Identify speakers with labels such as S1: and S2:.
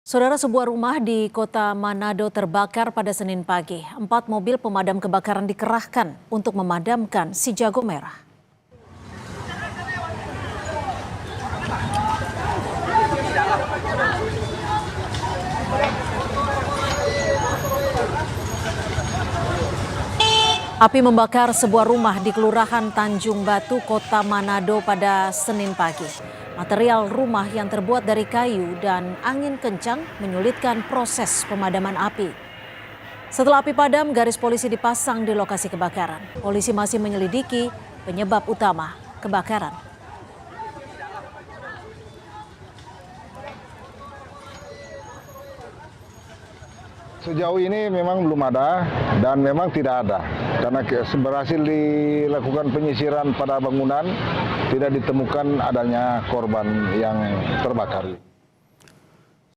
S1: Saudara, sebuah rumah di kota Manado terbakar pada Senin pagi. 4 mobil pemadam kebakaran dikerahkan untuk memadamkan si jago merah. Api membakar sebuah rumah di Kelurahan Tanjung Batu, Kota Manado pada Senin pagi. Material rumah yang terbuat dari kayu dan angin kencang menyulitkan proses pemadaman api. Setelah api padam, garis polisi dipasang di lokasi kebakaran. Polisi masih menyelidiki penyebab utama kebakaran.
S2: Sejauh ini memang belum ada dan memang tidak ada. Karena berhasil dilakukan penyisiran pada bangunan, tidak ditemukan adanya korban yang terbakar.